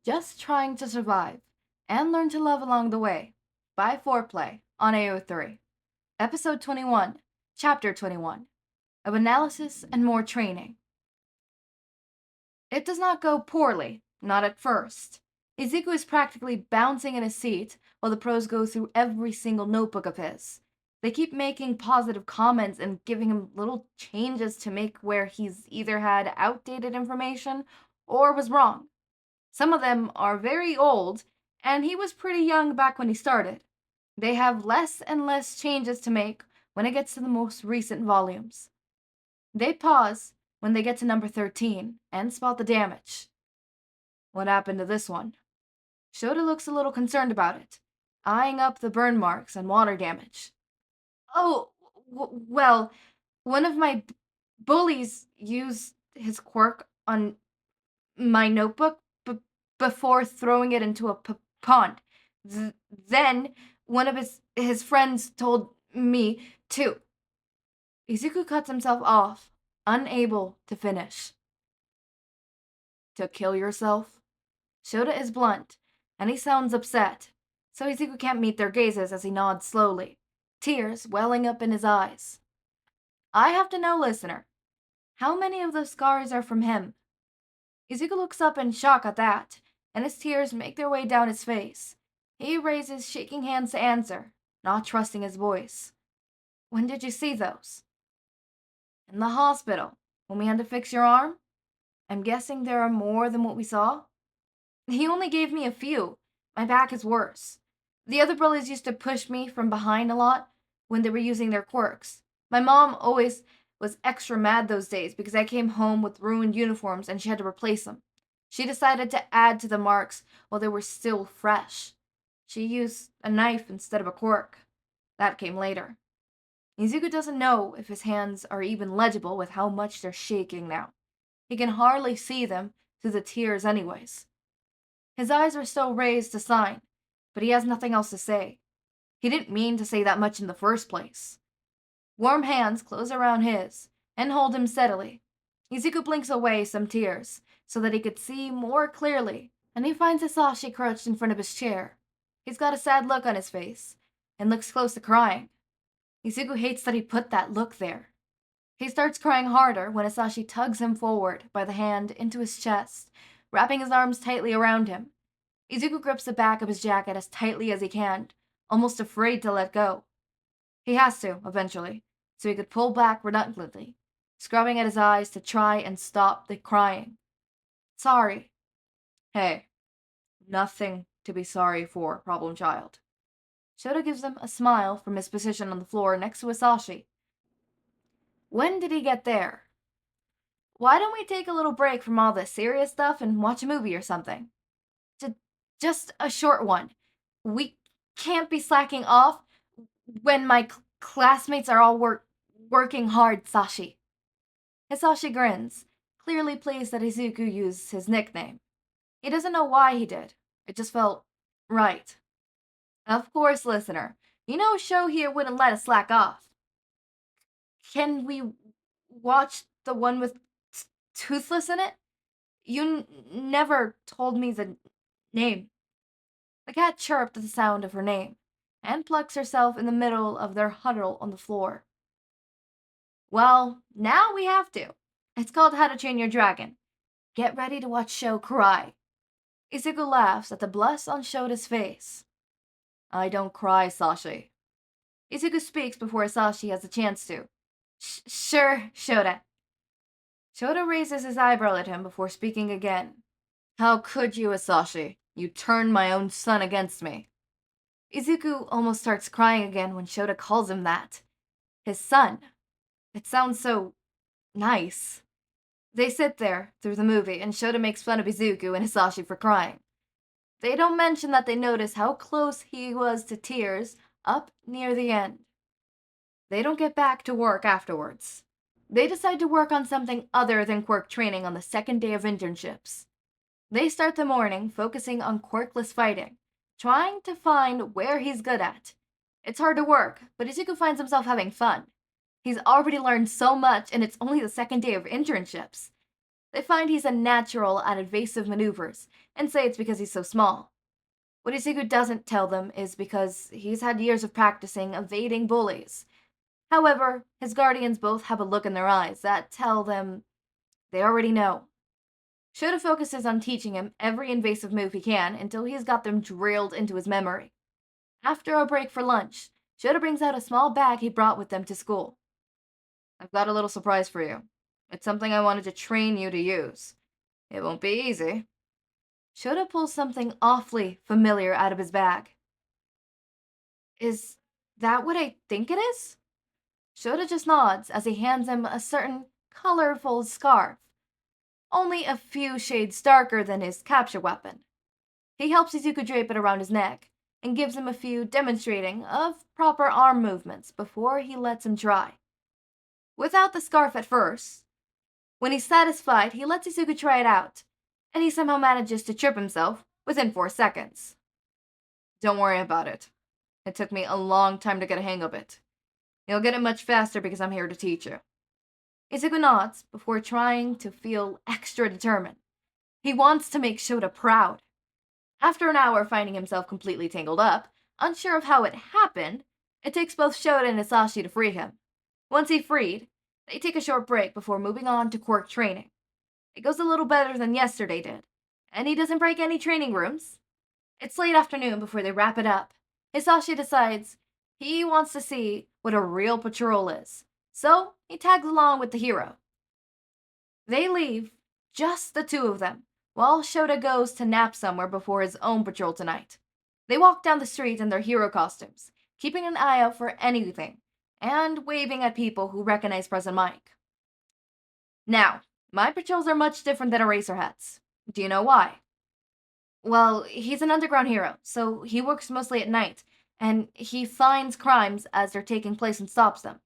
Just trying to survive and learn to love along the way by Foreplay on AO3. Episode 21, Chapter 21 of Analysis and More Training. It does not go poorly, not at first. Izuku is practically bouncing in his seat while the pros go through every single notebook of his. They keep making positive comments and giving him little changes to make where he's either had outdated information or was wrong. Some of them are very old, and he was pretty young back when he started. They have less and less changes to make when it gets to the most recent volumes. They pause when they get to number 13 and spot the damage. What happened to this one? Shouta looks a little concerned about it, eyeing up the burn marks and water damage. Oh, well, one of my bullies used his quirk on my notebook before throwing it into a pond. Then one of his friends told me to. Izuku cuts himself off, unable to finish. To kill yourself? Shouta is blunt, and he sounds upset, so Izuku can't meet their gazes as he nods slowly, tears welling up in his eyes. I have to know, listener, how many of those scars are from him? Izuku looks up in shock at that, and his tears make their way down his face. He raises shaking hands to answer, not trusting his voice. When did you see those? In the hospital, when we had to fix your arm? I'm guessing there are more than what we saw? He only gave me a few. My back is worse. The other bullies used to push me from behind a lot when they were using their quirks. My mom always was extra mad those days because I came home with ruined uniforms and she had to replace them. She decided to add to the marks while they were still fresh. She used a knife instead of a quirk. That came later. Izuku doesn't know if his hands are even legible with how much they're shaking now. He can hardly see them through the tears anyways. His eyes are still raised to sign, but he has nothing else to say. He didn't mean to say that much in the first place. Warm hands close around his and hold him steadily. Izuku blinks away some tears so that he could see more clearly, and he finds Hizashi crouched in front of his chair. He's got a sad look on his face and looks close to crying. Izuku hates that he put that look there. He starts crying harder when Hizashi tugs him forward by the hand into his chest, wrapping his arms tightly around him. Izuku grips the back of his jacket as tightly as he can, almost afraid to let go. He has to, eventually, so he could pull back reluctantly, scrubbing at his eyes to try and stop the crying. Sorry. Hey, nothing to be sorry for, problem child. Shouta gives him a smile from his position on the floor next to Hizashi. When did he get there? Why don't we take a little break from all this serious stuff and watch a movie or something? Just a short one. We can't be slacking off when my classmates are all working hard, Sashi. Hizashi grins, clearly pleased that Izuku used his nickname. He doesn't know why he did. It just felt right. Of course, listener, you know Sho here wouldn't let us slack off. Can we watch the one with Toothless in it? You never told me the name. The cat chirped at the sound of her name, and plucks herself in the middle of their huddle on the floor. Well, now we have to. It's called How to Train Your Dragon. Get ready to watch Sho cry. Izuku laughs at the blush on Shota's face. I don't cry, Sashi. Izuku speaks before Hizashi has a chance to. Sure, Shouta. Shouta raises his eyebrow at him before speaking again. How could you, Hizashi? You turned my own son against me. Izuku almost starts crying again when Shouta calls him that. His son. It sounds so nice. They sit there through the movie, and Shouta makes fun of Izuku and Hizashi for crying. They don't mention that they notice how close he was to tears up near the end. They don't get back to work afterwards. They decide to work on something other than quirk training on the second day of internships. They start the morning focusing on quirkless fighting, trying to find where he's good at. It's hard to work, but Izuku finds himself having fun. He's already learned so much, and it's only the second day of internships. They find he's a natural at evasive maneuvers, and say it's because he's so small. What Izuku doesn't tell them is because he's had years of practicing evading bullies. However, his guardians both have a look in their eyes that tell them they already know. Shouta focuses on teaching him every invasive move he can until he's got them drilled into his memory. After a break for lunch, Shouta brings out a small bag he brought with them to school. I've got a little surprise for you. It's something I wanted to train you to use. It won't be easy. Shouta pulls something awfully familiar out of his bag. Is that what I think it is? Shouta just nods as he hands him a certain colorful scarf, only a few shades darker than his capture weapon. He helps Izuku drape it around his neck and gives him a few demonstrating of proper arm movements before he lets him try. Without the scarf at first, when he's satisfied, he lets Izuku try it out, and he somehow manages to trip himself within 4 seconds. Don't worry about it. It took me a long time to get a hang of it. You'll get it much faster because I'm here to teach you. Izuku nods before trying to feel extra determined. He wants to make Shouta proud. After an hour finding himself completely tangled up, unsure of how it happened, it takes both Shouta and Hizashi to free him. Once he's freed, they take a short break before moving on to quirk training. It goes a little better than yesterday did, and he doesn't break any training rooms. It's late afternoon before they wrap it up. Hizashi decides he wants to see what a real patrol is, so he tags along with the hero. They leave, just the two of them, while Shouta goes to nap somewhere before his own patrol tonight. They walk down the street in their hero costumes, keeping an eye out for anything, and waving at people who recognize Present Mike. Now, my patrols are much different than Eraserhead's. Do you know why? Well, he's an underground hero, so he works mostly at night, and he finds crimes as they're taking place and stops them.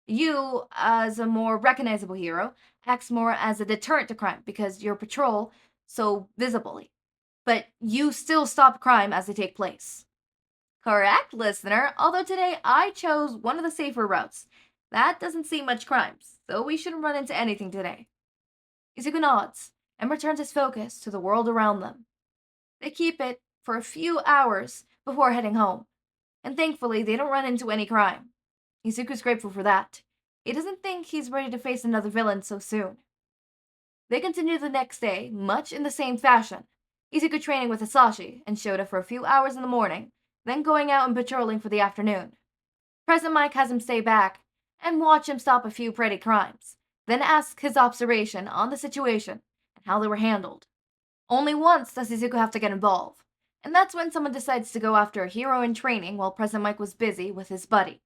You, as a more recognizable hero, acts more as a deterrent to crime because your patrol so visibly. But you still stop crime as they take place. Correct, listener, although today I chose one of the safer routes. That doesn't see much crimes, so we shouldn't run into anything today. Izuku nods and returns his focus to the world around them. They keep it for a few hours before heading home, and thankfully they don't run into any crime. Izuku's grateful for that. He doesn't think he's ready to face another villain so soon. They continue the next day, much in the same fashion. Izuku training with Hizashi and Shouta for a few hours in the morning, then going out and patrolling for the afternoon. Present Mike has him stay back and watch him stop a few petty crimes, then ask his observation on the situation and how they were handled. Only once does Izuku have to get involved, and that's when someone decides to go after a hero in training while Present Mike was busy with his buddy.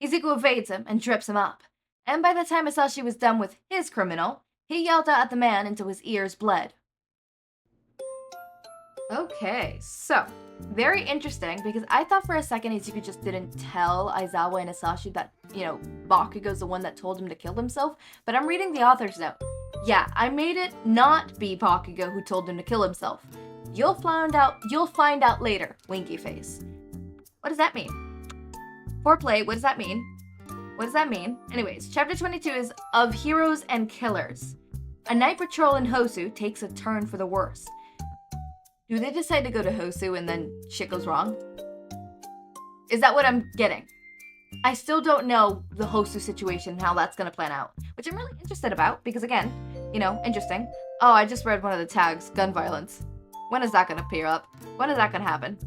Izuku evades him and trips him up, and by the time Hizashi was done with his criminal, he yelled out at the man until his ears bled. Okay, so, very interesting, because I thought for a second Izuku just didn't tell Aizawa and Hizashi that, Bakugo's the one that told him to kill himself, but I'm reading the author's note. Yeah, I made it not be Bakugo who told him to kill himself. You'll find out later, winky face. What does that mean? Foreplay, what does that mean? What does that mean? Anyways, chapter 22 is Of Heroes and Killers. A night patrol in Hosu takes a turn for the worse. Do they decide to go to Hosu and then shit goes wrong? Is that what I'm getting? I still don't know the Hosu situation and how that's going to plan out, which I'm really interested about because, again, interesting. Oh, I just read one of the tags, gun violence. When is that going to appear up? When is that going to happen?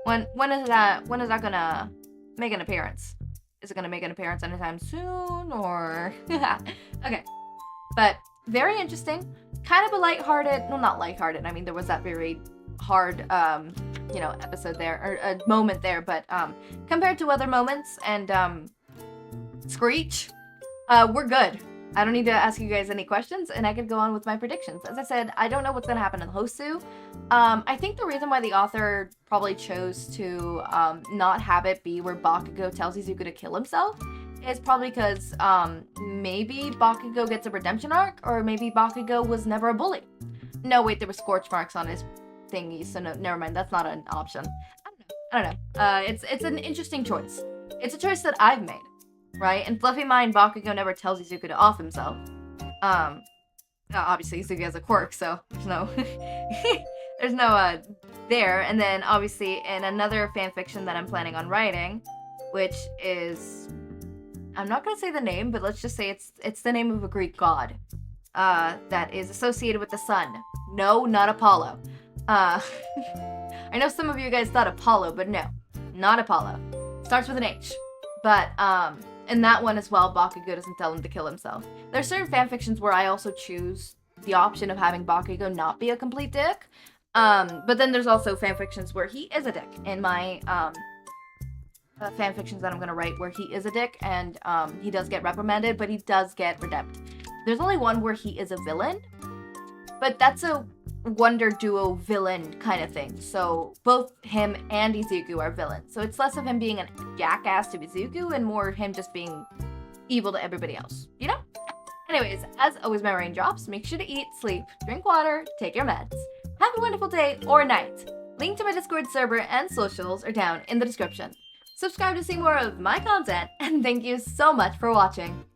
When is that going to make an appearance? Is it going to make an appearance anytime soon or... Okay. But very interesting. Kind of a lighthearted, well, not lighthearted. I mean, there was that very hard, episode there, or a moment there, but compared to other moments and Screech, we're good. I don't need to ask you guys any questions, and I could go on with my predictions. As I said, I don't know what's going to happen in Hosu. I think the reason why the author probably chose to not have it be where Bakugo tells Izuku to kill himself is probably because maybe Bakugo gets a redemption arc, or maybe Bakugo was never a bully. No, wait, there were scorch marks on his thingy, so no, never mind, that's not an option. I don't know. It's an interesting choice. It's a choice that I've made, right? In Fluffy Mind, Bakugo never tells Izuku to off himself. Obviously Izuku has a quirk, so there's no there's no there. And then obviously in another fanfiction that I'm planning on writing, which is, I'm not gonna say the name, but let's just say it's the name of a Greek god that is associated with the sun. No, not Apollo. I know some of you guys thought Apollo, but no, not Apollo. Starts with an H. But in that one as well, Bakugou doesn't tell him to kill himself. There are certain fanfictions where I also choose the option of having Bakugou not be a complete dick. But then there's also fanfictions where he is a dick. In my fanfictions that I'm gonna write where he is a dick and he does get reprimanded, but he does get redempted. There's only one where he is a villain, but that's a Wonder Duo villain kind of thing. So both him and Izuku are villains. So it's less of him being a jackass to Izuku and more him just being evil to everybody else, you know? Anyways, as always, my rain drops. Make sure to eat, sleep, drink water, take your meds. Have a wonderful day or night. Link to my Discord server and socials are down in the description. Subscribe to see more of my content, and thank you so much for watching.